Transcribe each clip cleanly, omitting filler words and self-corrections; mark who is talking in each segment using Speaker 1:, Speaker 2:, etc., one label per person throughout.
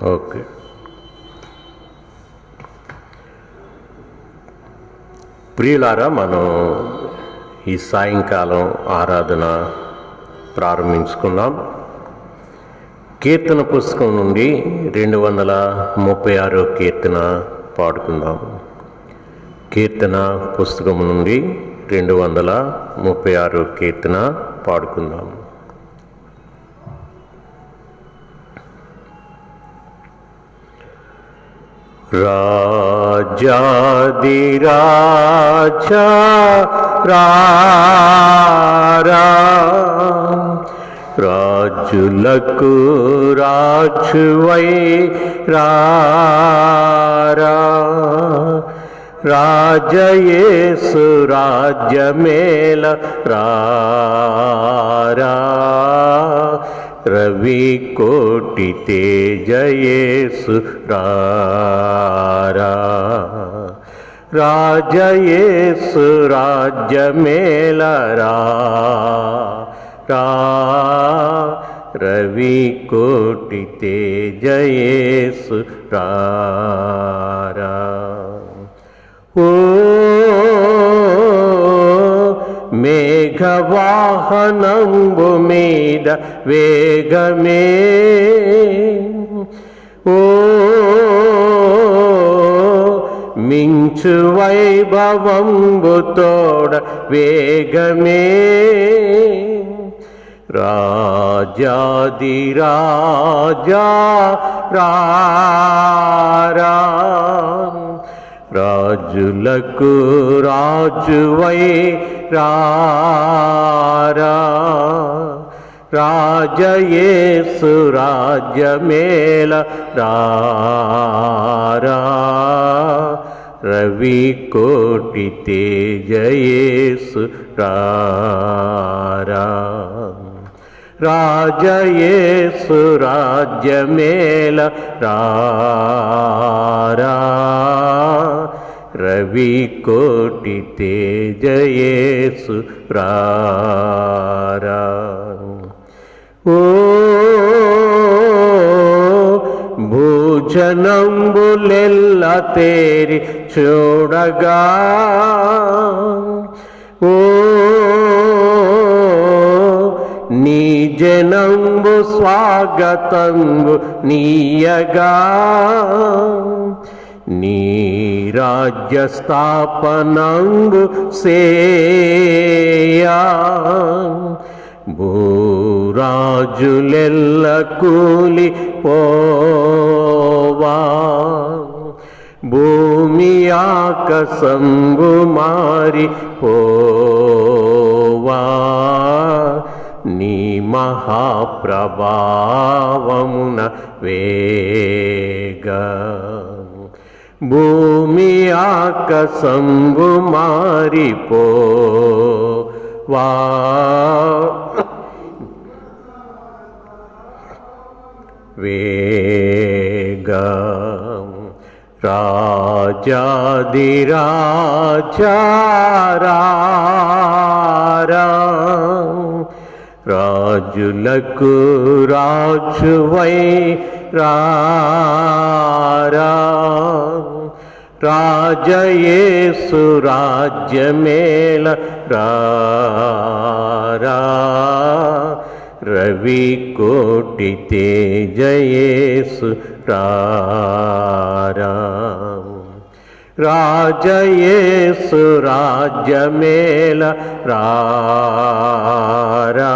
Speaker 1: Okay. ప్రియులారా, మనం ఈ సాయంకాలం ఆరాధన ప్రారంభించుకుందాం. కీర్తన పుస్తకం నుండి 236 కీర్తన పాడుకుందాం. కీర్తన పుస్తకం నుండి 236 కీర్తన పాడుకుందాం. రాజాదిరాజా రారా, రాజులకు రాజువై రారా, రాజయేసు రాజ్యమేల రారా, రవి కోటి తేజయేసు రారా, రాజయేసు రాజ్యమేల రారా, రవి కోటి తేజయేసు రారా. ఓ మేఘవాహనంబు మీద వేగమే, ఓ మించు వైభవంబు తోడ వేగమే, రాజాదిరాజా రారా, రాజులకు రాజువై రారా, రాజయేసు రాజ్యమేల రారా, రవి కోటి తేజయేసు రారా, రాజయేసు రాజ్యమేల రారా, రవి కోటి తేజయేసు రారా. ఓ భూజనంబులెల్ల తేరి చూడగా, ఓ నీ జనంబు స్వాగతంబు నీయగా, నీ రాజ్య స్థాపనంబు సేయా, భూరాజులెల్ల కూలి పోవా, భూమి ఆకాశంబు మారి పోవా, నీ మహాప్రభావమున వేగ, భూమి ఆకాశంబు మారిపోవా, వేగ, రాజాదిరాజా రారా, రాజులకు రాజువై రారా, రాజయేసు రాజ్యమేల రారా, రవి కోటి తేజయేసు రారా, రాజయేసు రాజ్యమేల రారా,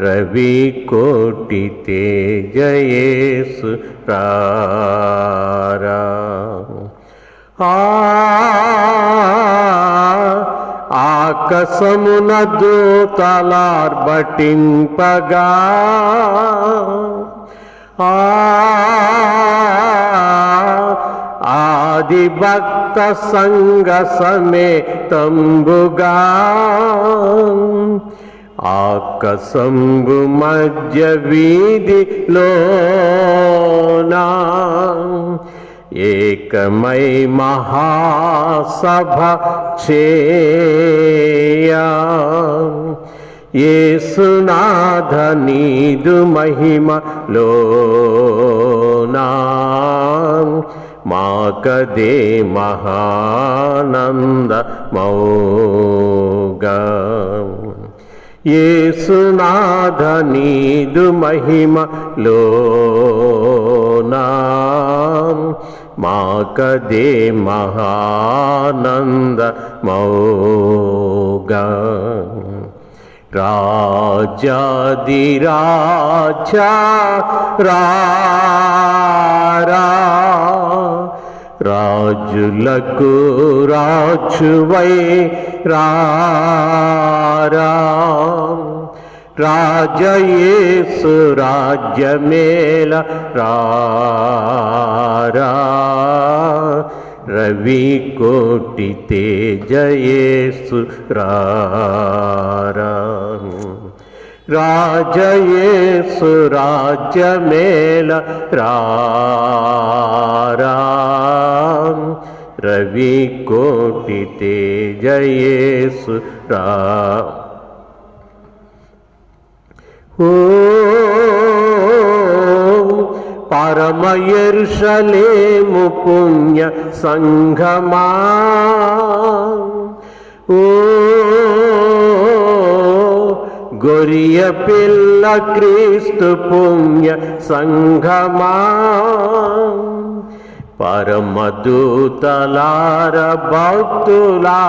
Speaker 1: రవి కోటి తేజయేసు రారా. ఆకాశమున దూతలార్భటింపగా, ఆది భక్త సంగ సమేతంబుగా, ఆకాశంబు మధ్య వీధిలోనా, ఏకమై మహాసభ చేయా, యేసునాథ నీదు మహిమలోనా మాకదే మహానందమౌగా. యేసునాథ నీదు మహిమలోనా మాకదే మహానందమౌగా. రాజాదిరాజా రారా రాజులకు రాజువై రారా రాజయేసు రాజ్యమేల రారా రవి కోటి తేజయేసు రారా రాజయేసు రాజ్యమేల రారా రవి కోటి తేజయేసు రా. ఓ పరమ యెరూషలేము పుణ్య సంఘమా, ఓ గొరియ పిల్ల క్రీస్తు పుణ్య సంఘమా, పరమదూతలార భక్తులారా,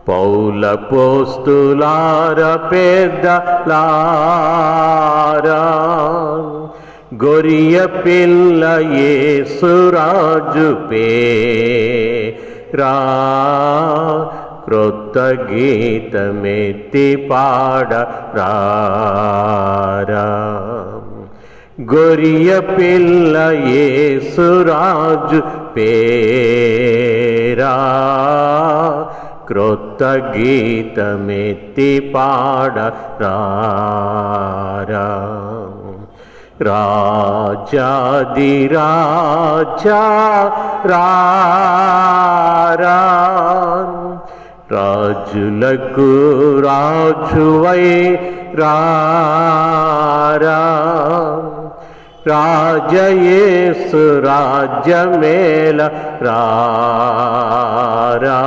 Speaker 1: పౌల పోస్తులార పెద్దలారా, గొరియ పిల్ల యేసురాజు పేరా క్రొత్త గీతమెత్తి పాడరారా. గొరియ పిల్ల యేసురాజు పేరా క్రొత్త గీతమెత్తి పాడరారా. రాజాదిరాజా రారా రాజులకు రాజువై రారా రాజయేసు రాజ్యమేల రారా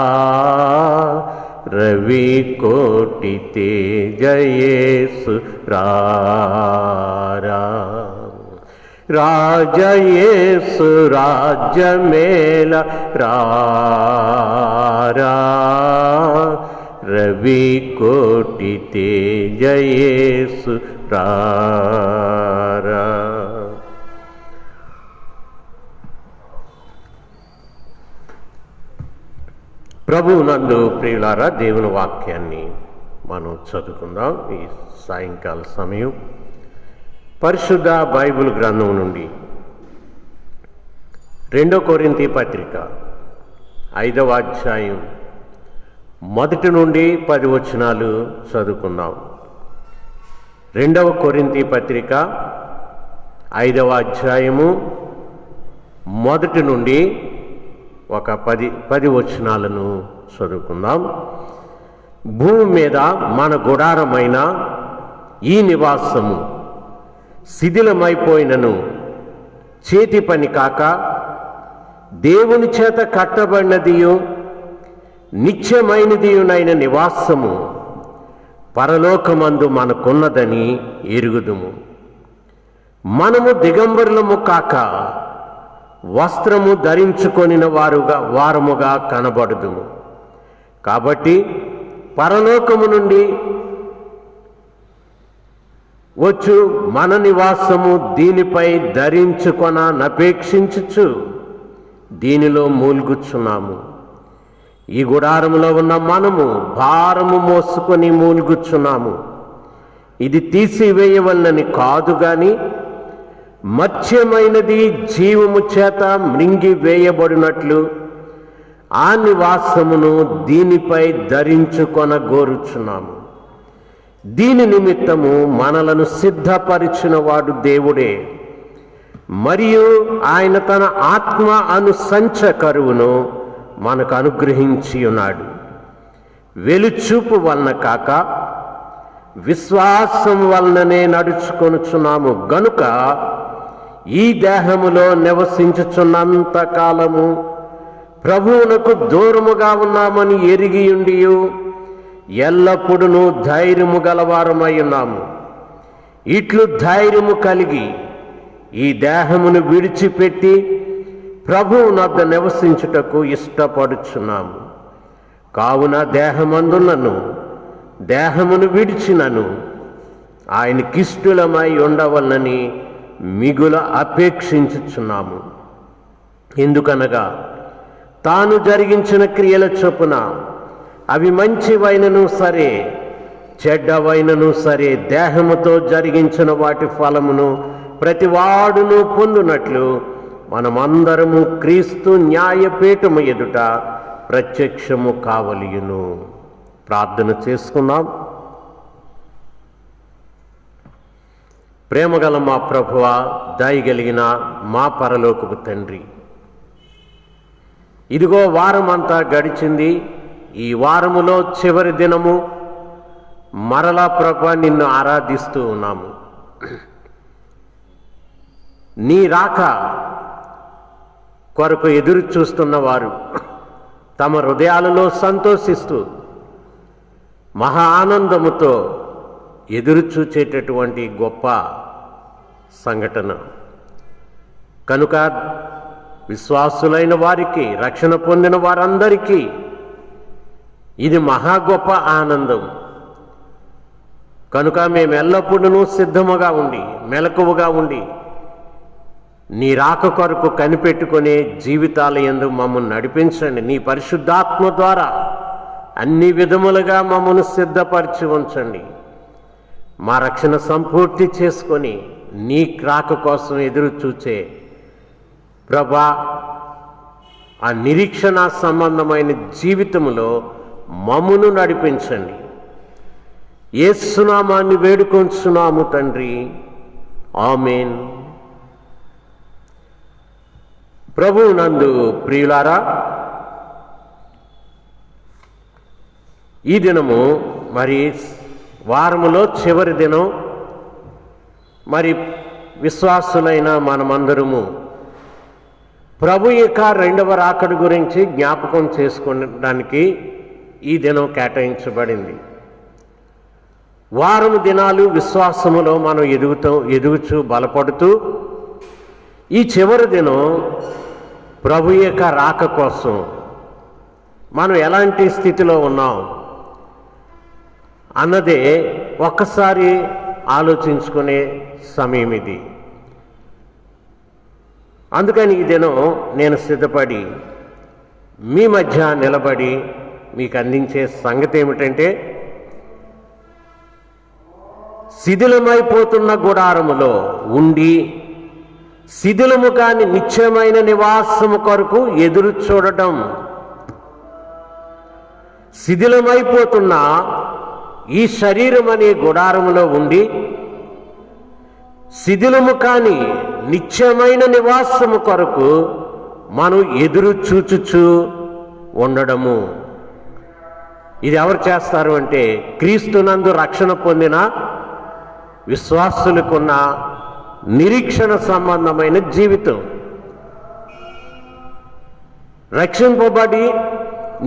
Speaker 1: రవి కోటి తేజయేసు రారా రాజయేసు రాజ్యమేల రారా రవి కోటి తేజయేసు రారా. ప్రభువు నందు ప్రియులారా, దేవుని వాక్యాన్ని మనం చదువుకుందాం. ఈ సాయంకాల సమయం పరిశుద్ధ బైబిల్ గ్రంథం నుండి 2 కొరింథీ పత్రిక 5వ అధ్యాయం 1 నుండి 10 వచనాలు చదువుకుందాం. 2 కొరింథీ పత్రిక 5వ అధ్యాయము 1 నుండి ఒక 10 వచనాలను చదువుకుందాం. భూమి మీద మన గుడారమైన ఈ నివాసము శిథిలమైపోయినను చేతి పని కాక దేవుని చేత కట్టబడినదియు నిత్యమైనదియునైన నివాసము పరలోకమందు మనకున్నదని ఎరుగుదుము. మనము దిగంబరులము కాక వస్త్రము ధరించుకొనిన వారముగా కనబడుదుము. కాబట్టి పరలోకము నుండి వచ్చు మన నివాసము దీనిపై ధరించుకొననపేక్షించుచు దీనిలో మూల్గుచున్నాము. ఈ గుడారములో ఉన్న మనము భారము మోసుకొని మూల్గుచున్నాము. ఇది తీసివేయవలనని కాదు గాని మత్స్యమైనది జీవము చేత మృంగి వేయబడినట్లు ఆ నివాసమును దీనిపై ధరించుకొనగోరుచున్నాము. దీని నిమిత్తము మనలను సిద్ధపరిచిన వాడు దేవుడే, మరియు ఆయన తన ఆత్మ అను సంచ కరువును మనకు అనుగ్రహించి ఉన్నాడు. వెలుచూపు వలన కాక విశ్వాసం వలననే నడుచుకొనుచున్నాము గనుక ఈ దేహములో నివసించుచున్నంత కాలము ప్రభువునకు దూరముగా ఉన్నామని ఎరిగియుండియు ఎల్లప్పుడూ ధైర్యము గలవారమై ఉన్నాము. ఇట్లు ధైర్యము కలిగి ఈ దేహమును విడిచిపెట్టి ప్రభువునొద్ద నివసించుటకు ఇష్టపడుచున్నాము. కావున దేహమందునను దేహమును విడిచినను ఆయనకిష్టులమై ఉండవలనని మిగుల అపేక్షించుచున్నాము. ఎందుకనగా తాను జరిగించిన క్రియల చొప్పున అవి మంచివైనను సరే చెడ్డవైనను సరే దేహముతో జరిగించిన వాటి ఫలమును ప్రతివాడును పొందునట్లు మనమందరము క్రీస్తు న్యాయపీఠము ఎదుట ప్రత్యక్షము కావలియును. ప్రార్థన చేసుకుందాం. ప్రేమగల మా ప్రభువా, దయగలిగిన మా పరలోకపు తండ్రి, ఇదిగో వారమంతా గడిచింది. ఈ వారములో చివరి దినము మరలా ప్రభు నిన్ను ఆరాధిస్తూ ఉన్నాము. నీ రాక కొరకు ఎదురు చూస్తున్న వారు తమ హృదయాలలో సంతోషిస్తూ మహా ఆనందముతో ఎదురు చూచేటటువంటి గొప్ప సంఘటన కనుక విశ్వాసులైన వారికి, రక్షణ పొందిన వారందరికీ ఇది మహా గొప్ప ఆనందం. కనుక మేము ఎల్లప్పుడూ సిద్ధముగా ఉండి, మెలకువగా ఉండి, నీ రాక కొరకు కనిపెట్టుకునే జీవితాల యందు మమ్మల్ని నడిపించండి. నీ పరిశుద్ధాత్మ ద్వారా అన్ని విధములుగా మమ్మల్ని సిద్ధపరిచి ఉంచండి. మా రక్షణ సంపూర్తి చేసుకొని నీ రాక కోసం ఎదురు చూచే ప్రభా ఆ నిరీక్షణ సంబంధమైన జీవితంలో మమ్మును నడిపించండి. యేసు నామాన్ని వేడుకొంచున్నాము తండ్రి, ఆమేన్. ప్రభువు నందు ప్రియులారా, ఈ దినము మరి వారములో చివరి దినం. మరి విశ్వాసులైన మనమందరము ప్రభు యొక్క రెండవ రాకడ గురించి జ్ఞాపకం చేసుకోవడానికి ఈ దినం కేటాయించబడింది. వారము దినాలు విశ్వాసములో మనం ఎదుగుచూ బలపడుతూ ఈ చివరి దినం ప్రభు యొక్క రాక కోసం మనం ఎలాంటి స్థితిలో ఉన్నాం అన్నదే ఒక్కసారి ఆలోచించుకునే సమయం ఇది. అందుకని ఈ దినం నేను సిద్ధపడి మీ మధ్య నిలబడి మీకు అందించే సంగతి ఏమిటంటే, శిథిలమైపోతున్న గుడారములో ఉండి శిథిలము కాని నిత్యమైన నివాసము కొరకు ఎదురు చూడటం. శిథిలమైపోతున్న ఈ శరీరం అనే గుడారములో ఉండి శిథిలము కాని నిత్యమైన నివాసము కొరకు మనం ఎదురు చూచుచూ ఉండడము. ఇది ఎవరు చేస్తారు అంటే, క్రీస్తునందు రక్షణ పొందిన విశ్వాసులకున్న నిరీక్షణ సంబంధమైన జీవితం. రక్షింపబడి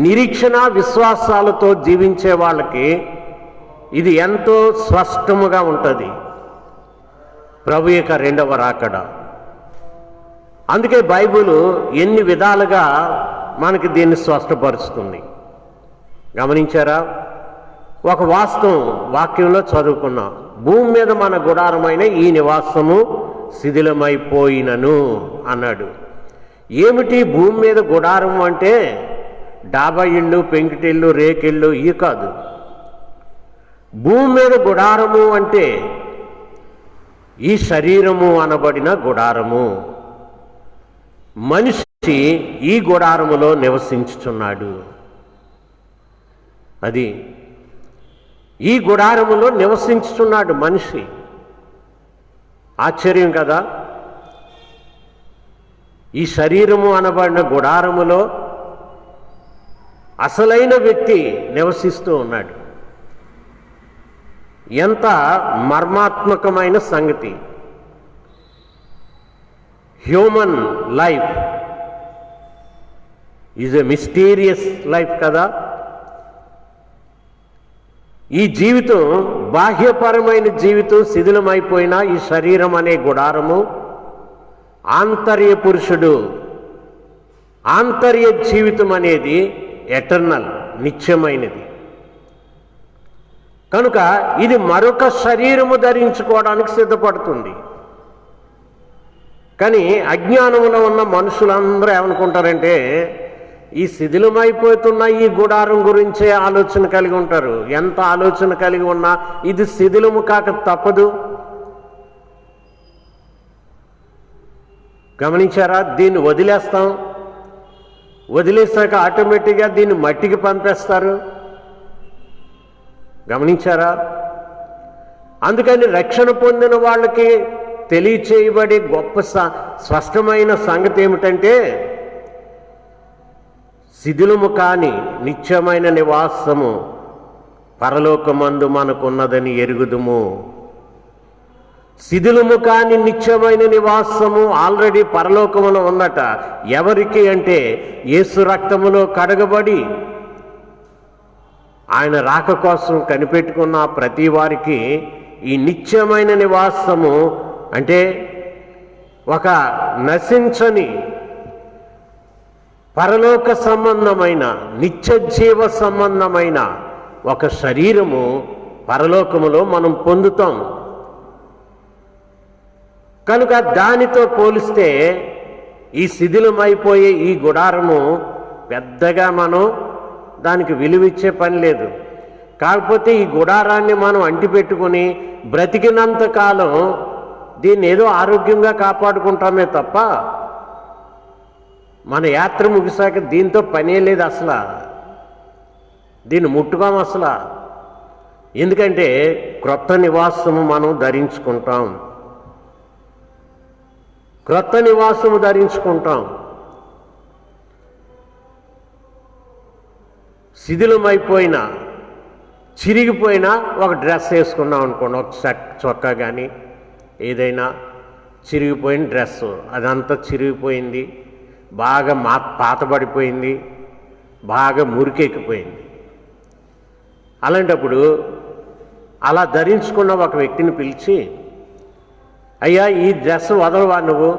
Speaker 1: నిరీక్షణ విశ్వాసాలతో జీవించే వాళ్ళకి ఇది ఎంతో స్పష్టముగా ఉంటుంది, ప్రభు యొక్క రెండవ రాకడ. అందుకే బైబిల్ ఎన్ని విధాలుగా మనకి దీన్ని స్పష్టపరుస్తుంది. గమనించారా? ఒక వాస్తవం వాక్యంలో చదువుకున్నాం. భూమి మీద మన గుడారమైన ఈ నివాసము శిథిలమైపోయినను అన్నాడు. ఏమిటి భూమి మీద గుడారం అంటే? డాబా ఇళ్ళు, పెంకిటిళ్ళు, రేకిళ్ళు ఇవి కాదు. భూమి మీద గుడారము అంటే ఈ శరీరము అనబడిన గుడారము. మనిషి ఈ గుడారములో నివసించుచున్నాడు. అది ఈ గుడారములో నివసించుచున్నాడు మనిషి. ఆశ్చర్యం కదా? ఈ శరీరము అనబడిన గుడారములో అసలైన వ్యక్తి నివసిస్తూ ఉన్నాడు. ఎంత మర్మాత్మకమైన సంగతి! Human life is a mysterious life కదా. ఈ జీవితం, బాహ్యపరమైన జీవితం శిథిలమైపోయిన ఈ శరీరం అనే గుడారము, ఆంతర్య పురుషుడు, ఆంతర్య జీవితం అనేది ఎటర్నల్, నిత్యమైనది. కనుక ఇది మరొక శరీరము ధరించుకోవడానికి సిద్ధపడుతుంది. కానీ అజ్ఞానంలో ఉన్న మనుషులందరూ ఏమనుకుంటారంటే ఈ శిథిలమైపోతున్న ఈ గుడారం గురించే ఆలోచన కలిగి ఉంటారు. ఎంత ఆలోచన కలిగి ఉన్నా ఇది శిథిలము కాక తప్పదు. గమనించారా? దీన్ని వదిలేస్తాం, వదిలేసాక ఆటోమేటిక్గా దీన్ని మట్టికి పంపేస్తారు. గమనించారా? అందుకని రక్షణ పొందిన వాళ్ళకి తెలియచేయబడే గొప్ప స్పష్టమైన సంగతి ఏమిటంటే శిథిలము కాని నిత్యమైన నివాసము పరలోకమందు మనకున్నదని ఎరుగుదుము. శిథిలము కాని నిత్యమైన నివాసము ఆల్రెడీ పరలోకములో ఉందట. ఎవరికి అంటే యేసు రక్తములో కడగబడి ఆయన రాక కోసం కనిపెట్టుకున్న ప్రతి వారికి ఈ నిత్యమైన నివాసము అంటే ఒక నశించని పరలోక సంబంధమైన నిత్య జీవ సంబంధమైన ఒక శరీరము పరలోకములో మనం పొందుతాం. కనుక దానితో పోలిస్తే ఈ శిథిలమైపోయే ఈ గుడారము పెద్దగా మనం దానికి విలువిచ్చే పని లేదు. కాకపోతే ఈ గుడారాన్ని మనం అంటిపెట్టుకుని బ్రతికినంత కాలం దీన్ని ఏదో ఆరోగ్యంగా కాపాడుకుంటామే తప్ప మన యాత్ర ముగిసాక దీంతో పనే లేదు. అసలు దీన్ని ముట్టుకోం అసలు. ఎందుకంటే క్రొత్త నివాసము మనం ధరించుకుంటాం, క్రొత్త నివాసము ధరించుకుంటాం. శిథిలమైపోయిన చిరిగిపోయిన ఒక డ్రెస్ వేసుకున్నాం అనుకోండి, ఒక షర్ట్ చొక్కా కానీ ఏదైనా చిరిగిపోయిన డ్రెస్సు, అదంతా చిరిగిపోయింది, బాగా పాతబడిపోయింది, బాగా మురికెక్కిపోయింది. అలాంటప్పుడు అలా ధరించుకున్న ఒక వ్యక్తిని పిలిచి, అయ్యా ఈ డ్రెస్ వదలవా, నువ్వు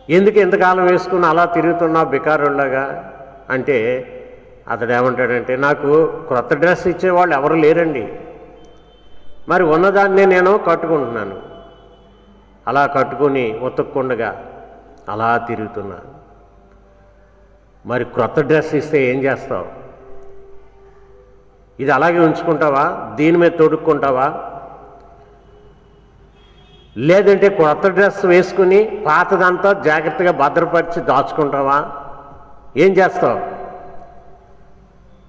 Speaker 1: ఎందుకు ఎంతకాలం వేసుకుని అలా తిరుగుతున్నావు బికారులాగా అంటే అతడు ఏమంటాడంటే, నాకు క్రొత్త డ్రెస్ ఇచ్చేవాళ్ళు ఎవరు లేరండి, మరి ఉన్నదాన్నే నేను కట్టుకుంటున్నాను. అలా కట్టుకుని ఉతక్కుండగా అలా తిరుగుతున్నాను. మరి క్రొత్త డ్రెస్ ఇస్తే ఏం చేస్తావు? ఇది అలాగే ఉంచుకుంటావా? దీని మీద తొడుక్కుంటావా? లేదంటే క్రొత్త డ్రెస్ వేసుకుని పాతదంతా జాగ్రత్తగా భద్రపరిచి దాచుకుంటావా? ఏం చేస్తావు?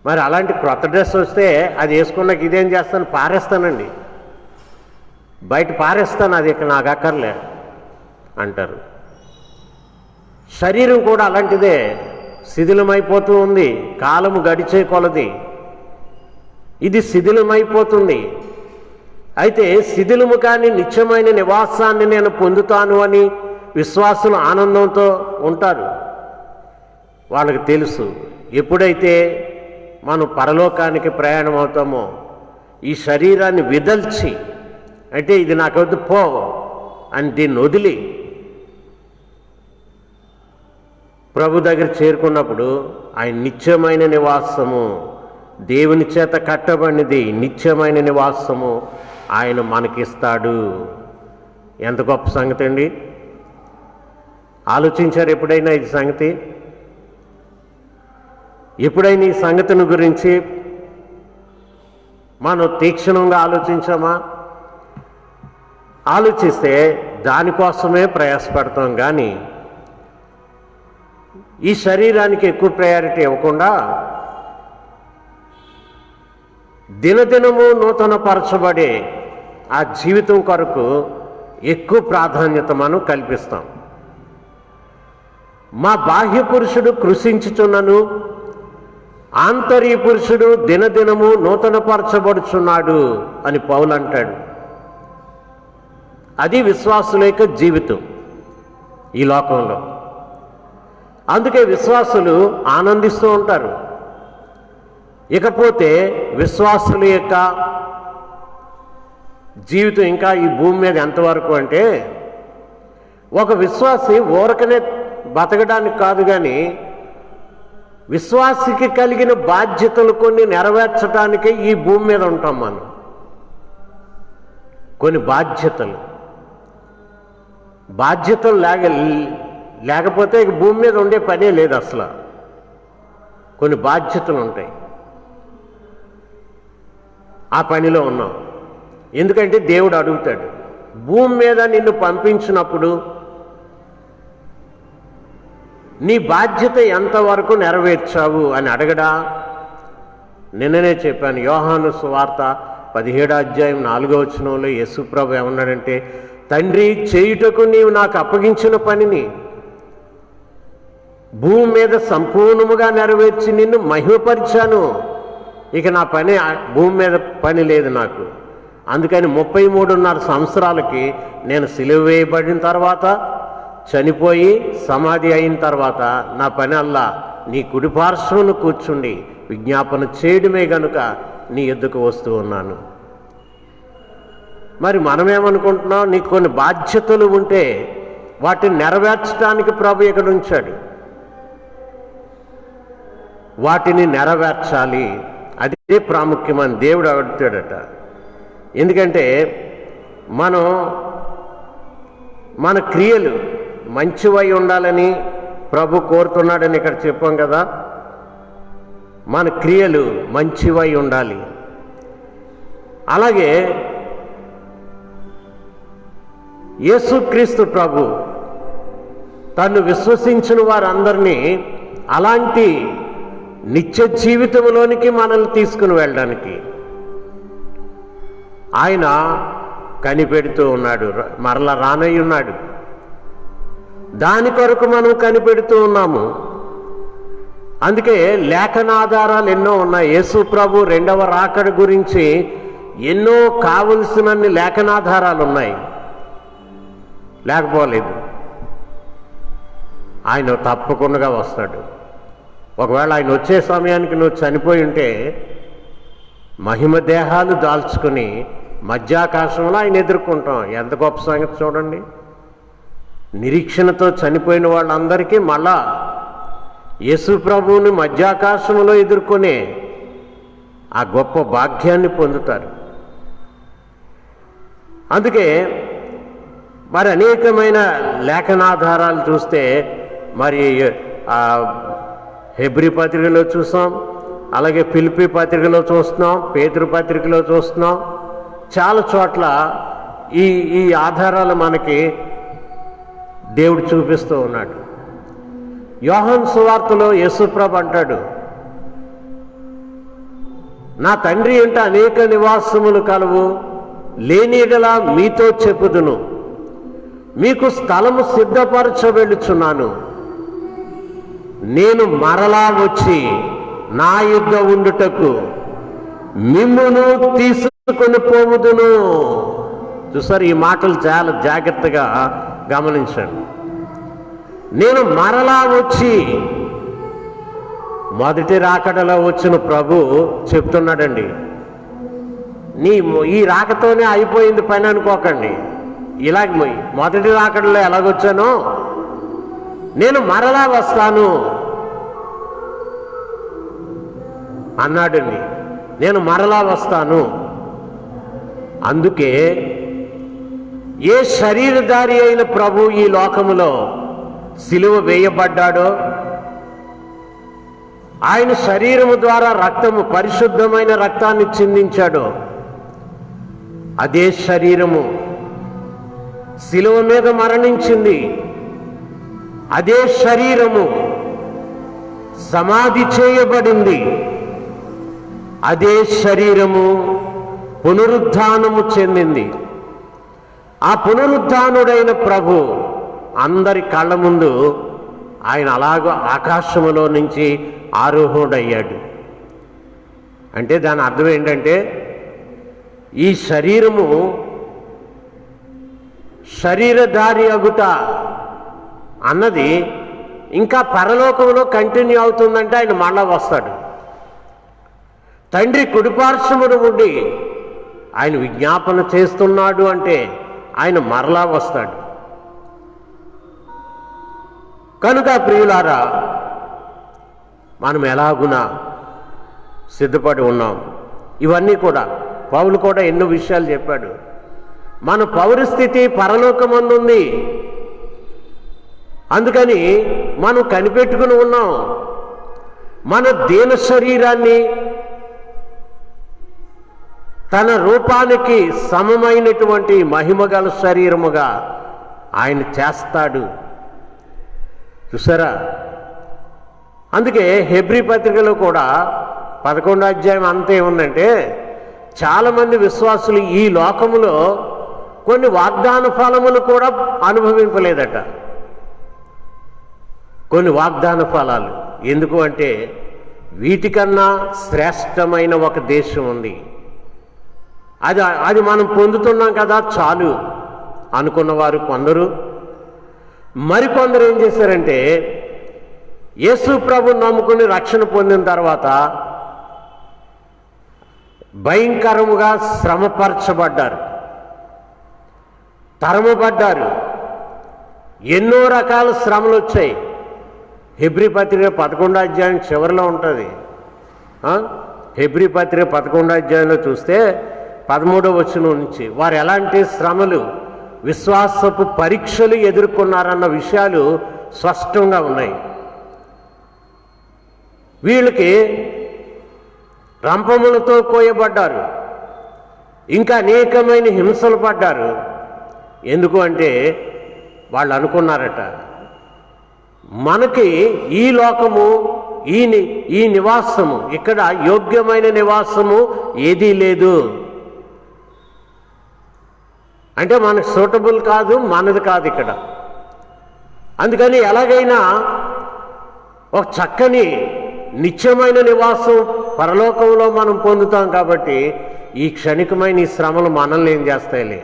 Speaker 1: మరి అలాంటి క్రొత్త డ్రెస్ వస్తే అది వేసుకున్నాక ఇదేం చేస్తాను? పారేస్తానండి, బయట పారేస్తాను, అది ఇక్కడ నాకు అక్కర్లే అంటారు. శరీరం కూడా అలాంటిదే, శిథిలమైపోతూ ఉంది. కాలము గడిచే కొలది ఇది శిథిలమైపోతుంది. అయితే శిథిలము కాని నిత్యమైన నివాసాన్ని నేను పొందుతాను అని విశ్వాసులు ఆనందంతో ఉంటారు. వాళ్ళకి తెలుసు, ఎప్పుడైతే మనం పరలోకానికి ప్రయాణం అవుతామో ఈ శరీరాన్ని విదల్చి, అంటే ఇది నాకొద్దు పో అని దీన్ని వదిలి ప్రభు దగ్గర చేరుకున్నప్పుడు ఆయన నిత్యమైన నివాసము, దేవుని చేత కట్టబడినది నిత్యమైన నివాసము ఆయన మనకిస్తాడు. ఎంత గొప్ప సంగతి అండి! ఆలోచించారు ఎప్పుడైనా ఈ సంగతి? ఎప్పుడైనా ఈ సంగతిని గురించి మనం తీక్షణంగా ఆలోచించామా? ఆలోచిస్తే దానికోసమే ప్రయాసపడతాం. కానీ ఈ శరీరానికి ఎక్కువ ప్రయారిటీ ఇవ్వకుండా దినదినము నూతన పరచబడే ఆ జీవితం కొరకు ఎక్కువ ప్రాధాన్యత మనం కల్పిస్తాం. మా బాహ్య పురుషుడు కృషించుచున్నను ఆంతర్య పురుషుడు దినదినము నూతనపరచబడుచున్నాడు అని పౌలు అంటాడు. అది విశ్వాసుల యొక్క జీవితం ఈ లోకంలో. అందుకే విశ్వాసులు ఆనందిస్తూ ఉంటారు. ఇకపోతే విశ్వాసుల యొక్క జీవితం ఇంకా ఈ భూమి మీద ఎంతవరకు అంటే, ఒక విశ్వాసి ఊరకనే బతకడానికి కాదు, కానీ విశ్వాసికి కలిగిన బాధ్యతలు కొన్ని నెరవేర్చడానికే ఈ భూమి మీద ఉంటాం మనం. కొన్ని బాధ్యతలు లేకపోతే ఇక భూమి మీద ఉండే పనే లేదు అసలు. కొన్ని బాధ్యతలు ఉంటాయి, ఆ పనిలో ఉన్నాం. ఎందుకంటే దేవుడు అడుగుతాడు, భూమి మీద నిన్ను పంపించినప్పుడు నీ బాధ్యత ఎంతవరకు నెరవేర్చావు అని అడగడా? నిన్ననే చెప్పాను, యోహాను సువార్త 17వ అధ్యాయం 4వ వచనంలో యేసుప్రభు ఏమన్నాడంటే, తండ్రి, చేయుటకు నీవు నాకు అప్పగించిన పనిని భూమి మీద సంపూర్ణముగా నెరవేర్చి నిన్ను మహిమపరిచాను. ఇక నా పని భూమి మీద పని లేదు నాకు. అందుకని 33.5 సంవత్సరాలకి నేను సిలువ వేయబడిన తర్వాత, చనిపోయి సమాధి అయిన తర్వాత నా పని అల్లా నీ కుడిపార్శ్వను కూర్చుండి విజ్ఞాపన చేయడమే గనుక నీ ఎద్దుకు వస్తూ ఉన్నాను. మరి మనమేమనుకుంటున్నాం, నీకు కొన్ని బాధ్యతలు ఉంటే వాటిని నెరవేర్చడానికి ప్రభు ఇక్కడ ఉంచాడు. వాటిని నెరవేర్చాలి, అదే ప్రాముఖ్యమని దేవుడు అడుగుతాడట. ఎందుకంటే మన క్రియలు మంచివై ఉండాలని ప్రభు కోరుతున్నాడని ఇక్కడ చెప్పాం కదా. మన క్రియలు మంచివై ఉండాలి. అలాగే యేసుక్రీస్తు ప్రభు తను విశ్వసించిన వారందరినీ అలాంటి నిత్య జీవితంలోనికి మనల్ని తీసుకుని వెళ్ళడానికి ఆయన కనిపెడుతూ ఉన్నాడు. మరలా రానయ్య ఉన్నాడు. దాని కొరకు మనం కనిపెడుతూ ఉన్నాము. అందుకే లేఖనాధారాలు ఎన్నో ఉన్నాయి. యేసు ప్రభు రెండవ రాకడ గురించి ఎన్నో కావలసినన్ని లేఖనాధారాలు ఉన్నాయి. లేకపోలేదు, ఆయన తప్పకుండా వస్తాడు. ఒకవేళ ఆయన వచ్చే సమయానికి నువ్వు చనిపోయి ఉంటే మహిమ దేహాలు దాల్చుకుని మధ్యాకాశంలో ఆయన ఎదుర్కొంటాం. ఎంత గొప్ప సంగతి చూడండి. నిరీక్షణతో చనిపోయిన వాళ్ళందరికీ మళ్ళా యేసు ప్రభువుని మధ్యాకాశంలో ఎదుర్కొనే ఆ గొప్ప భాగ్యాన్ని పొందుతారు. అందుకే మరి అనేకమైన లేఖనాధారాలు చూస్తే, మరి హెబ్రీ పత్రికలో చూస్తాం, అలాగే ఫిలిప్పీ పత్రికలో చూస్తున్నాం, పేతురు పత్రికలో చూస్తున్నాం. చాలా చోట్ల ఈ ఆధారాలు మనకి దేవుడు చూపిస్తూ ఉన్నాడు. యోహాను సువార్తలో యేసుప్రభు అంటాడు, నా తండ్రి ఇంట అనేక నివాసములు కలవు, లేనియెడల మీతో చెప్పుదును, మీకు స్థలము సిద్ధపరచ వెళ్ళుచున్నాను, నేను మరలా వచ్చి నా యుద్ధ ఉండుటకు మిమ్మును తీసుకుని పోవుదును. చూసారు, ఈ మాటలు చాలా జాగ్రత్తగా గమనించండి. నేను మరలా వచ్చి, మొదటి రాకడలో వచ్చిన ప్రభు చెప్తున్నాడండి. ఈ రాకతోనే అయిపోయింది పని అనుకోకండి. ఇలాగ మొదటి రాకడలో ఎలాగొచ్చానో నేను మరలా వస్తాను అన్నాడండి. నేను మరలా వస్తాను. అందుకే ఏ శరీరధారి అయిన ప్రభు ఈ లోకములో సిలువ వేయబడ్డాడో, ఆయన శరీరము ద్వారా రక్తము, పరిశుద్ధమైన రక్తాన్ని చిందించాడో, అదే శరీరము సిలువ మీద మరణించింది. అదే శరీరము సమాధి చేయబడింది. అదే శరీరము పునరుద్ధానము చెందింది. ఆ పునరుద్ధానుడైన ప్రభు అందరి కళ్ళ ముందు ఆయన అలాగ ఆకాశములో నుంచి ఆరోహుడయ్యాడు. అంటే దాని అర్థం ఏంటంటే ఈ శరీరము శరీరధారి అగుట అన్నది ఇంకా పరలోకంలో కంటిన్యూ అవుతుందంటే ఆయన మళ్ళా వస్తాడు. తండ్రి కుడిపార్శ్వమున ఉండి ఆయన విజ్ఞాపన చేస్తున్నాడు అంటే ఆయన మరలా వస్తాడు. కనుక ప్రియులారా, మనం ఎలాగునా సిద్ధపడి ఉన్నాం. ఇవన్నీ కూడా పౌలు కూడా ఎన్నో విషయాలు చెప్పాడు. మన పౌరస్థితి పరలోకమందుంది. అందుకని మనం కనిపెట్టుకుని ఉన్నాం. మన దీన శరీరాన్ని తన రూపానికి సమమైనటువంటి మహిమగల శరీరముగా ఆయన చేస్తాడు. చూసారా? అందుకే హెబ్రీ పత్రికలో కూడా 11వ అధ్యాయం అంతా ఏముందంటే, చాలామంది విశ్వాసులు ఈ లోకములో కొన్ని వాగ్దాన ఫలములు కూడా అనుభవింపలేదట. కొన్ని వాగ్దాన ఫలాలు ఎందుకు అంటే, వీటికన్నా శ్రేష్టమైన ఒక దేశం ఉంది, అది మనం పొందుతున్నాం కదా చాలు అనుకున్నవారు కొందరు. మరికొందరు ఏం చేశారంటే, యేసు ప్రభువుని నమ్ముకుని రక్షణ పొందిన తర్వాత భయంకరముగా శ్రమపరచబడ్డారు, తరమబడ్డారు. ఎన్నో రకాల శ్రమలు వచ్చాయి. హెబ్రీ పత్రిక 11వ అధ్యాయం చివరిలో ఉంటుంది. హెబ్రీ పత్రిక 11వ అధ్యాయంలో చూస్తే 13వ వచనం నుంచి వారు ఎలాంటి శ్రమలు, విశ్వాసపు పరీక్షలు ఎదుర్కొన్నారన్న విషయాలు స్పష్టంగా ఉన్నాయి. వీళ్ళకి రంపములతో కోయబడ్డారు, ఇంకా అనేకమైన హింసలు పడ్డారు. ఎందుకు అంటే వాళ్ళు అనుకున్నారట, మనకి ఈ లోకము, ఈ నివాసము, ఇక్కడ యోగ్యమైన నివాసము ఏదీ లేదు, అంటే మనకు సూటబుల్ కాదు, మనది కాదు ఇక్కడ. అందుకని ఎలాగైనా ఒక చక్కని నిత్యమైన నివాసం పరలోకంలో మనం పొందుతాం. కాబట్టి ఈ క్షణికమైన ఈ శ్రమలు మనల్ని ఏం చేస్తాయిలే,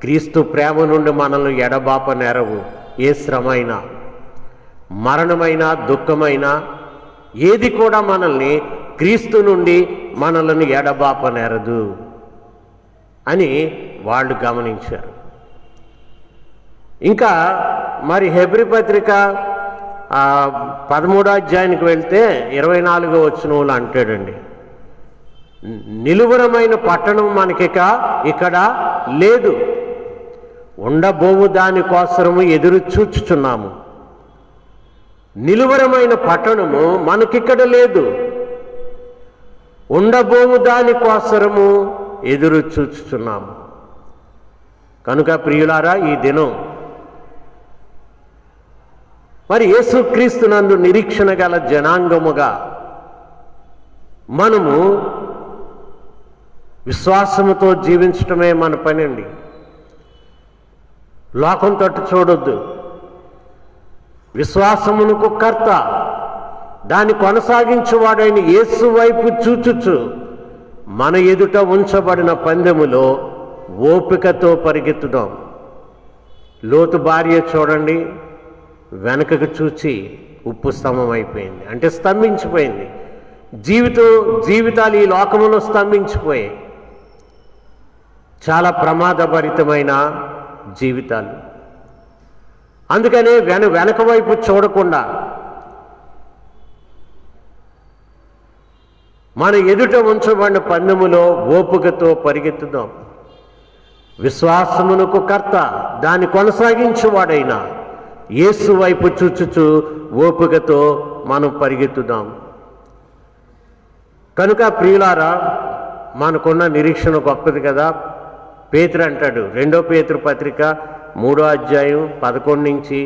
Speaker 1: క్రీస్తు ప్రేమ నుండి మనల్ని ఎడబాప నేరవు. ఏ శ్రమ అయినా, మరణమైనా, దుఃఖమైనా ఏది కూడా మనల్ని క్రీస్తు నుండి మనల్ని ఎడబాప నేరదు అని వాళ్ళు గమనించారు. ఇంకా మరి హెబ్రీ పత్రిక 13వ అధ్యాయానికి వెళ్తే 24వ వచనంలో అంటాడండి, నిలువరమైన పట్టణం మనకిక ఇక్కడ లేదు, ఉండబోవు దానికోసము ఎదురు చూచుచున్నాము. నిలువరమైన పట్టణము మనకిక్కడ లేదు, ఉండబోవు దానికోసము ఎదురు చూచుచున్నాము. కనుక ప్రియులారా, ఈ దినం మరి యేసుక్రీస్తునందు నిరీక్షణ గల జనాంగముగా మనము విశ్వాసముతో జీవించటమే మన పని అండి. లోకం తట్టు చూడొద్దు. విశ్వాసమునకు కర్త, దాన్ని కొనసాగించువాడైన యేసు వైపు చూచుచు మన ఎదుట ఉంచబడిన పందెములో ఓపికతో పరిగెత్తుదాం. లోతు భార్య చూడండి, వెనకకు చూచి ఉప్పు స్తంభం అయిపోయింది, అంటే స్తంభించిపోయింది. జీవితాలు ఈ లోకములో స్తంభించిపోయాయి. చాలా ప్రమాదభరితమైన జీవితాలు. అందుకనే వెనక వైపు చూడకుండా మన ఎదుట ఉంచబడిన పందెములో ఓపికతో పరిగెత్తుదాం. విశ్వాసమునకు కర్త, దాన్ని కొనసాగించువాడైనా యేసు వైపు చూచుచు ఓపికతో మనం పరిగెత్తుదాం. కనుక ప్రియులారా, మనకున్న నిరీక్షణ గొప్పది కదా. పేతురు అంటాడు, 2వ పేతురు పత్రిక 3వ అధ్యాయం 11 నుంచి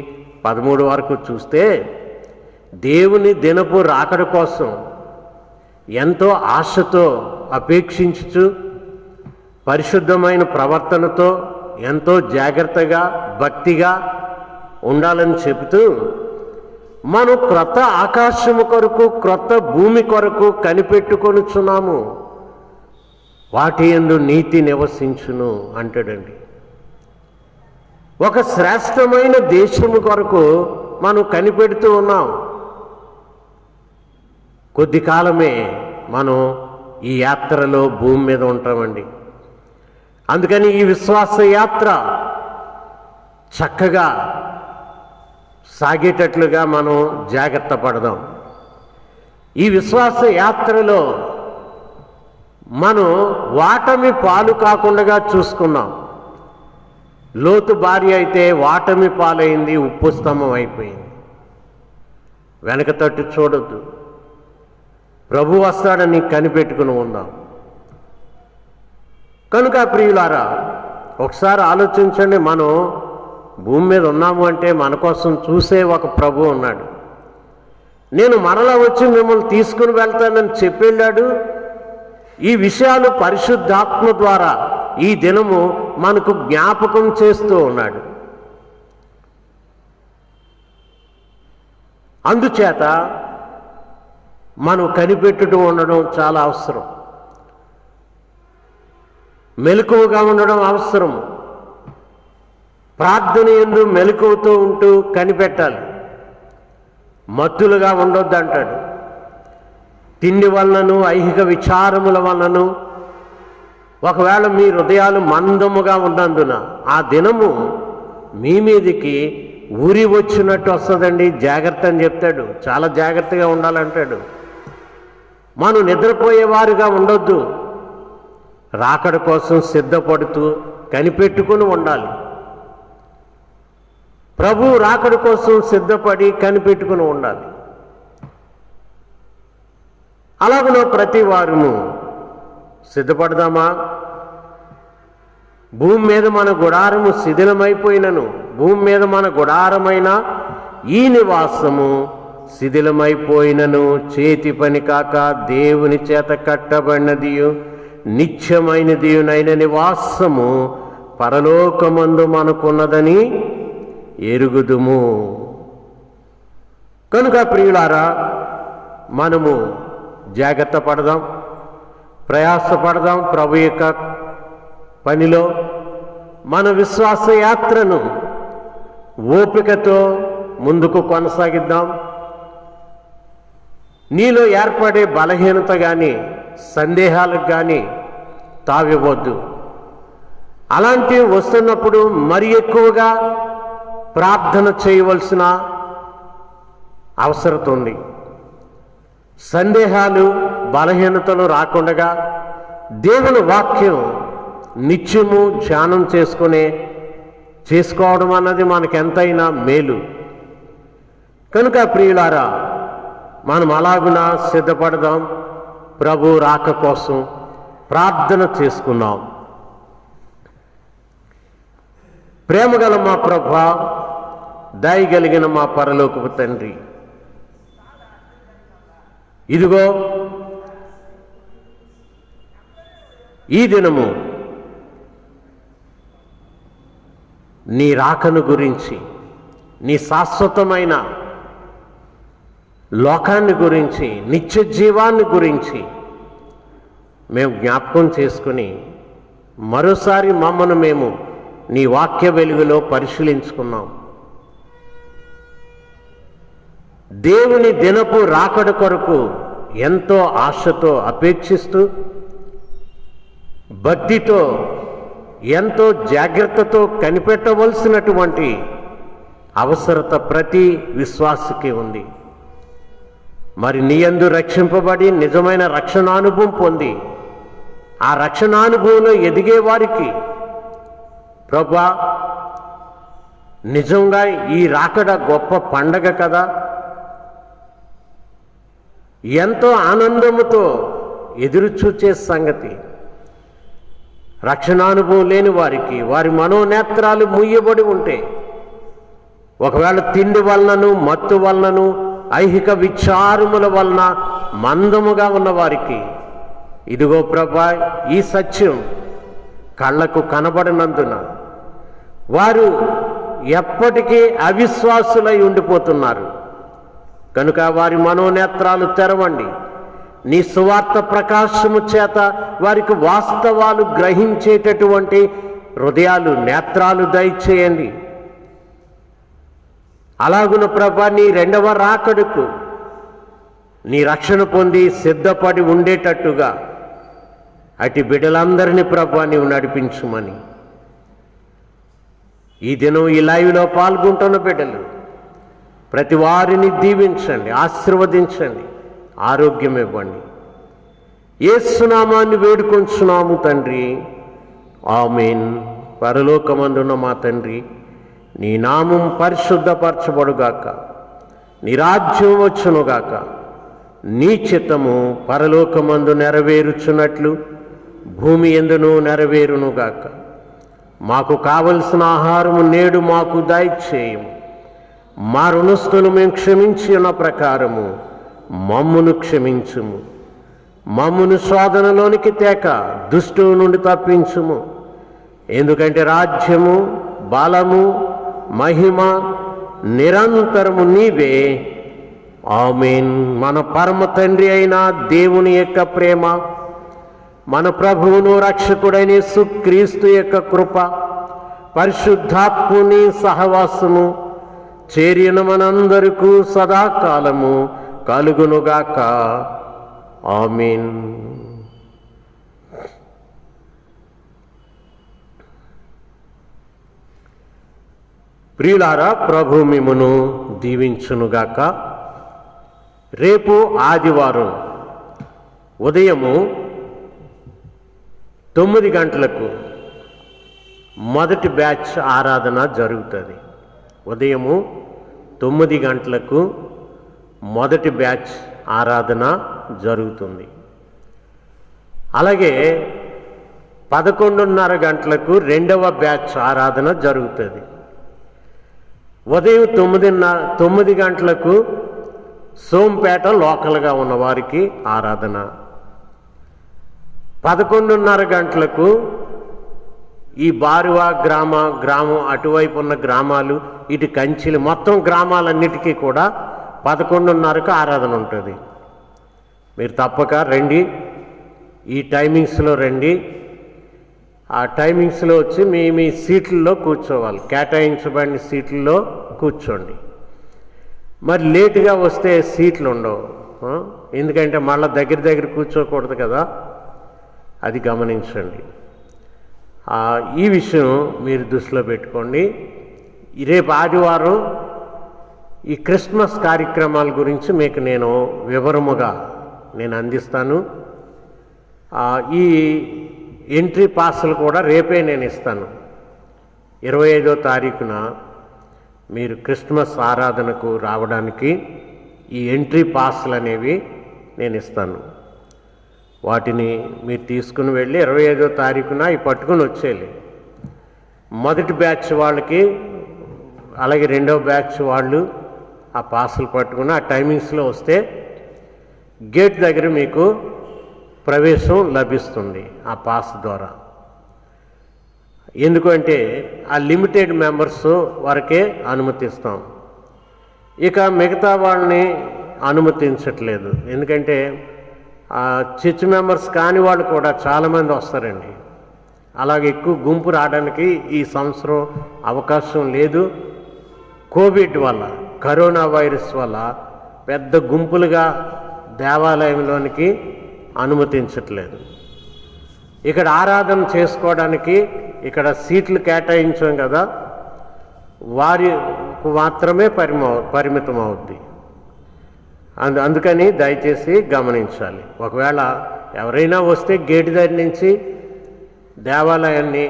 Speaker 1: 13 వరకు చూస్తే, దేవుని దినపు రాకడ కోసం ఎంతో ఆశతో అపేక్షించుచు పరిశుద్ధమైన ప్రవర్తనతో ఎంతో జాగ్రత్తగా భక్తిగా ఉండాలని చెబుతూ మనం క్రొత్త ఆకాశము కొరకు క్రొత్త భూమి కొరకు కనిపెట్టుకొనుచున్నాము, వాటి యందు నీతి నివసించును అంటాడండి. ఒక శ్రేష్టమైన దేశము కొరకు మనం కనిపెడుతూ ఉన్నాం. కొద్ది కాలమే మనం ఈ యాత్రలో భూమి మీద ఉంటామండి. అందుకని ఈ విశ్వాస యాత్ర చక్కగా సాగేటట్లుగా మనం జాగ్రత్త పడదాం. ఈ విశ్వాస యాత్రలో మనం వాటమి పాలు కాకుండా చూసుకున్నాం. లోతు భార్య అయితే వాటమి పాలైంది, ఉప్పు స్తంభం అయిపోయింది. వెనక తట్టు చూడొద్దు, ప్రభు వస్తాడని కనిపెట్టుకుని ఉందాం. కనుక ప్రియులారా, ఒకసారి ఆలోచించండి. మనం భూమి మీద ఉన్నాము అంటే మన కోసం చూసే ఒక ప్రభు ఉన్నాడు. నేను మరలా వచ్చి మిమ్మల్ని తీసుకుని వెళ్తానని చెప్పెళ్ళాడు. ఈ విషయాలు పరిశుద్ధాత్మ ద్వారా ఈ దినము మనకు జ్ఞాపకం చేస్తూ ఉన్నాడు. అందుచేత మనం కనిపెట్టుతూ ఉండడం చాలా అవసరం. మెలకువగా ఉండడం అవసరం. ప్రార్థన యందు మెలకువతో ఉంటూ కనిపెట్టాలి. మత్తులుగా ఉండొద్దు అంటాడు. తిండి వలనను ఐహిక విచారముల వలనను ఒకవేళ మీ హృదయాలు మందముగా ఉన్నందున ఆ దినము మీ మీదికి ఊరి వచ్చినట్టు వస్తుందండి. జాగ్రత్త అని చెప్తాడు. చాలా జాగ్రత్తగా ఉండాలంటాడు. మనం నిద్రపోయేవారుగా ఉండొద్దు. రాకడ కోసం సిద్ధపడుతూ కనిపెట్టుకుని ఉండాలి. ప్రభు రాకడ కోసం సిద్ధపడి కనిపెట్టుకుని ఉండాలి. అలాగనో ప్రతి వారము సిద్ధపడదామా? భూమి మీద మన గుడారము శిథిలమైపోయినను, భూమి మీద మన గుడారమైన ఈ నివాసము శిథిలమైపోయినను, చేతి పని కాక దేవుని చేత కట్టబడినదియు నిత్యమైనదియునైన నివాసము పరలోకమందు మనకున్నదని ఎరుగుదుము. కనుక ప్రియులారా, మనము జాగ్రత్త పడదాం, ప్రయాసపడదాం. ప్రభు యొక్క పనిలో మన విశ్వాస యాత్రను ఓపికతో ముందుకు కొనసాగిద్దాం. నీలో ఏర్పడే బలహీనత కానీ సందేహాలకు కానీ తావివ్వద్దు. అలాంటివి వస్తున్నప్పుడు మరి ఎక్కువగా ప్రార్థన చేయవలసిన అవసరం ఉంది. సందేహాలు బలహీనతలు రాకుండా దేవుని వాక్యం నిత్యము ధ్యానం చేసుకోవడం అన్నది మనకెంతైనా మేలు. కనుక ప్రియులారా, మనం అలాగున సిద్ధపడదాం. ప్రభు రాక కోసం ప్రార్థన చేసుకున్నాం. ప్రేమగల మా ప్రభువా, దయగలిగిన మా పరలోకపు తండ్రి, ఇదిగో ఈ దినము నీ రాకను గురించి, నీ శాశ్వతమైన లోకాన్ని గురించి, నిత్య జీవాన్ని గురించి మేము జ్ఞాపకం చేసుకుని మరోసారి మమ్మను మేము నీ వాక్య వెలుగులో పరిశీలించుకున్నాం. దేవుని దినపు రాకడ కొరకు ఎంతో ఆశతో అపేక్షిస్తూ, భక్తితో, ఎంతో జాగ్రత్తతో కనిపెట్టవలసినటువంటి అవసరత ప్రతి విశ్వాసికి ఉంది. మరి నీ యందు రక్షింపబడి నిజమైన రక్షణానుభవం పొంది ఆ రక్షణానుభవంలో ఎదిగే వారికి ప్రభువా, నిజంగా ఈ రాకడ గొప్ప పండగ కదా, ఎంతో ఆనందముతో ఎదురుచూచే సంగతి. రక్షణానుభవం లేని వారికి వారి మనోనేత్రాలు మూయబడి ఉంటే, ఒకవేళ తిండి వలనను మత్తు వలనను ఐహిక విచారముల వలన మందముగా ఉన్నవారికి ఇదిగో ప్రభా, ఈ సత్యం కళ్ళకు కనబడినందున వారు ఎప్పటికీ అవిశ్వాసులై ఉండిపోతున్నారు. కనుక వారి మనోనేత్రాలు తెరవండి. నీ సువార్త ప్రకాశము చేత వారికి వాస్తవాలు గ్రహించేటటువంటి హృదయాలు, నేత్రాలు దయచేయండి. అలాగున ప్రభా, నీ రెండవ రాకడకు నీ రక్షణ పొంది సిద్ధపడి ఉండేటట్టుగా అటు బిడ్డలందరినీ ప్రభా నీవు నడిపించుమని ఈ దినం ఈ లైవ్లో పాల్గొంటున్న బిడ్డలు ప్రతి వారిని దీవించండి, ఆశీర్వదించండి, ఆరోగ్యం ఇవ్వండి. యేసు నామాన్ని వేడుకొంచున్నాము తండ్రి, ఆమేన్. పరలోకమందున్న మా తండ్రి, నీ నామం పరిశుద్ధపరచబడుగాక, నీ రాజ్యం వచ్చునుగాక, నీ చిత్తము పరలోకమందు నెరవేరుచున్నట్లు భూమి యందును నెరవేరునుగాక. మాకు కావలసిన ఆహారము నేడు మాకు దయచేయము. మా రుణస్థులు మేము క్షమించి ఉన్న ప్రకారము మమ్మును క్షమించుము. మమ్మును శోధనలోనికి తేక దుష్టుల నుండి తప్పించుము. ఎందుకంటే రాజ్యము, బలము, మహిమ నిరంతరము నీవే. ఆమేన్. మన పరమ తండ్రి అయిన దేవుని యొక్క ప్రేమ, మన ప్రభువును రక్షకుడైన యేసుక్రీస్తు యొక్క కృప, పరిశుద్ధాత్ముని సహవాసము చేరిన మనందరికీ సదాకాలము కలుగునుగాక. ఆమేన్. ప్రియులారా, ప్రభు మిమ్మును దీవించునుగాక. రేపు ఆదివారం ఉదయము 9 గంటలకు మొదటి బ్యాచ్ ఆరాధన జరుగుతుంది. ఉదయము 9 గంటలకు మొదటి బ్యాచ్ ఆరాధన జరుగుతుంది. అలాగే 11:30 గంటలకు రెండవ బ్యాచ్ ఆరాధన జరుగుతుంది. ఉదయం 9 గంటలకు సోంపేట లోకల్గా ఉన్న వారికి ఆరాధన. 11:30 గంటలకు ఈ బారువా గ్రామం అటువైపు ఉన్న గ్రామాలు, ఇటు కంచిలు, మొత్తం గ్రామాలన్నిటికీ కూడా 11:30కు ఆరాధన ఉంటుంది. మీరు తప్పక రండి, ఈ టైమింగ్స్లో రండి. ఆ టైమింగ్స్లో వచ్చి మీ సీట్లలో కూర్చోవాలి, కేటాయించబడిన సీట్లలో కూర్చోండి. మరి లేటుగా వస్తే సీట్లు ఉండవు. ఎందుకంటే మళ్ళీ దగ్గర కూర్చోకూడదు కదా, అది గమనించండి. ఈ విషయం మీరు దృష్టిలో పెట్టుకోండి. రేపు ఆదివారం ఈ క్రిస్మస్ కార్యక్రమాల గురించి మీకు నేను వివరముగా అందిస్తాను. ఈ ఎంట్రీ పాస్లు కూడా రేపే నేను ఇస్తాను. 25వ తారీఖున మీరు క్రిస్మస్ ఆరాధనకు రావడానికి ఈ ఎంట్రీ పాస్లు అనేవి నేను ఇస్తాను. వాటిని మీరు తీసుకుని వెళ్ళి 25వ తారీఖున ఇవి పట్టుకుని వచ్చేయాలి. మొదటి బ్యాచ్ వాళ్ళకి, అలాగే రెండవ బ్యాచ్ వాళ్ళు ఆ పాసులు పట్టుకుని ఆ టైమింగ్స్లో వస్తే గేట్ దగ్గర మీకు ప్రవేశం లభిస్తుంది ఆ పాస్ ద్వారా. ఎందుకంటే ఆ లిమిటెడ్ మెంబర్స్ వరకే అనుమతిస్తాం, ఇక మిగతా వాళ్ళని అనుమతించట్లేదు. ఎందుకంటే చర్చ్ మెంబర్స్ కాని వాళ్ళు కూడా చాలామంది వస్తారండి. అలాగే ఎక్కువ గుంపు రావడానికి ఈ సంవత్సరం అవకాశం లేదు. కోవిడ్ వల్ల, కరోనా వైరస్ వల్ల పెద్ద గుంపులుగా దేవాలయంలోనికి అనుమతించట్లేదు. ఇక్కడ ఆరాధన చేసుకోవడానికి ఇక్కడ సీట్లు కేటాయించాం కదా, వారికి మాత్రమే పరిమితం అవుద్ది. అందుకని దయచేసి గమనించాలి. ఒకవేళ ఎవరైనా వస్తే గేటు దగ్గర నుంచి దేవాలయాన్ని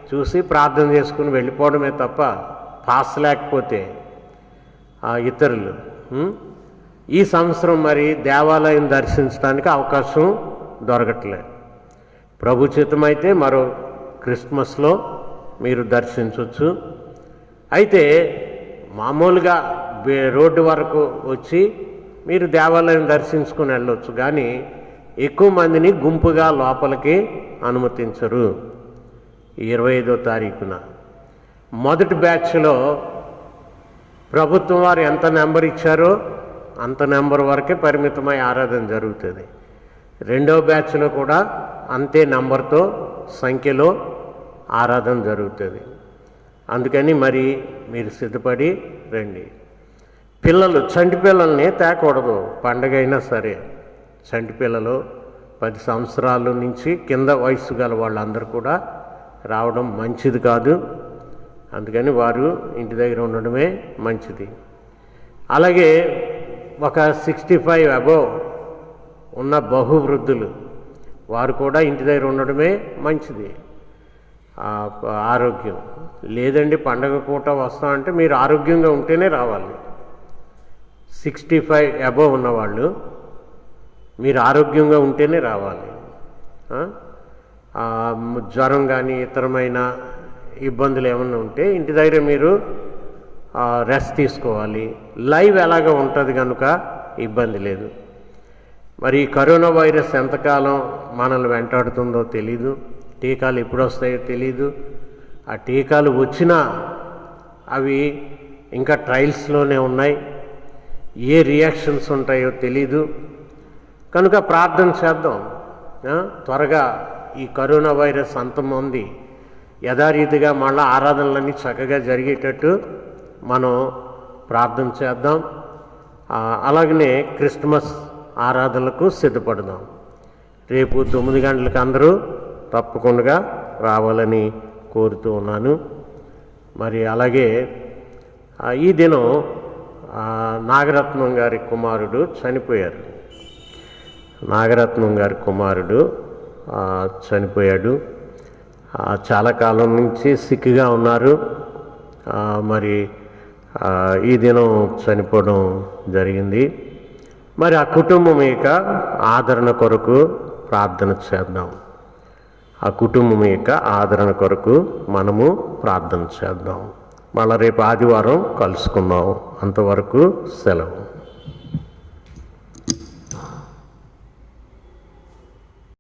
Speaker 1: చూసి ప్రార్థన చేసుకుని వెళ్ళిపోవడమే తప్ప పాస్ లేకపోతే ఇతరులు ఈ సంవత్సరం మరి దేవాలయం దర్శించడానికి అవకాశం దొరకట్లేదు. ప్రభు చిత్తమైతే మరో క్రిస్మస్లో మీరు దర్శించవచ్చు. అయితే మామూలుగా రోడ్డు వరకు వచ్చి మీరు దేవాలయం దర్శించుకుని వెళ్ళవచ్చు, కానీ ఎక్కువ మందిని గుంపుగా లోపలికి అనుమతించరు. 25వ తారీఖున మొదటి బ్యాచ్లో ప్రభుత్వం వారు ఎంత నెంబర్ ఇచ్చారో అంత నెంబర్ వరకే పరిమితమై ఆరాధన జరుగుతుంది. రెండో బ్యాచ్లో కూడా అంతే నెంబర్తో సంఖ్యలో ఆరాధన జరుగుతుంది. అందుకని మరి మీరు సిద్ధపడి రండి. పిల్లలు, చంటి పిల్లల్ని తేకూడదు. పండగ అయినా సరే చంటి పిల్లలు 10 సంవత్సరాల నుంచి కింద వయసు గల వాళ్ళందరూ కూడా రావడం మంచిది కాదు. అందుకని వారు ఇంటి దగ్గర ఉండడమే మంచిది. అలాగే ఒక 65 అబోవ్ ఉన్న బహువృద్ధులు వారు కూడా ఇంటి దగ్గర ఉండడమే మంచిది. ఆరోగ్యం లేదండి పండగ పూట వస్తామంటే మీరు ఆరోగ్యంగా ఉంటేనే రావాలి. 65 అబోవ్ ఉన్నవాళ్ళు మీరు ఆరోగ్యంగా ఉంటేనే రావాలి. జ్వరం కానీ ఇతరమైన ఇబ్బందులు ఏమన్నా ఉంటే ఇంటి దగ్గర మీరు రెస్ట్ తీసుకోవాలి. లైవ్ ఎలాగ ఉంటుంది కనుక ఇబ్బంది లేదు. మరి కరోనా వైరస్ ఎంతకాలం మనల్ని వెంటాడుతుందో తెలీదు. టీకాలు ఎప్పుడు వస్తాయో తెలీదు. ఆ టీకాలు వచ్చినా అవి ఇంకా ట్రయల్స్లోనే ఉన్నాయి. ఏ రియాక్షన్స్ ఉంటాయో తెలీదు. కనుక ప్రార్థన చేద్దాం. త్వరగా ఈ కరోనా వైరస్ అంతమంది యథారీతిగా మళ్ళీ ఆరాధనలన్నీ చక్కగా జరిగేటట్టు మనం ప్రార్థన చేద్దాం. అలాగనే క్రిస్మస్ ఆరాధనలకు సిద్ధపడదాం. రేపు 9 గంటలకు అందరూ తప్పకుండా రావాలని కోరుతూ ఉన్నాను. మరి అలాగే ఈ దినం నాగరత్నం గారి కుమారుడు చనిపోయారు. నాగరత్నం గారి కుమారుడు చనిపోయాడు. చాలా కాలం నుంచి సిక్గా ఉన్నారు. మరి ఈ దినం చనిపోవడం జరిగింది. మరి ఆ కుటుంబం యొక్క ఆదరణ కొరకు ప్రార్థన చేద్దాం. ఆ కుటుంబం యొక్క ఆదరణ కొరకు మనము ప్రార్థన చేద్దాం. మళ్ళీ రేపు ఆదివారం కలుసుకుందాం. అంతవరకు సెలవు.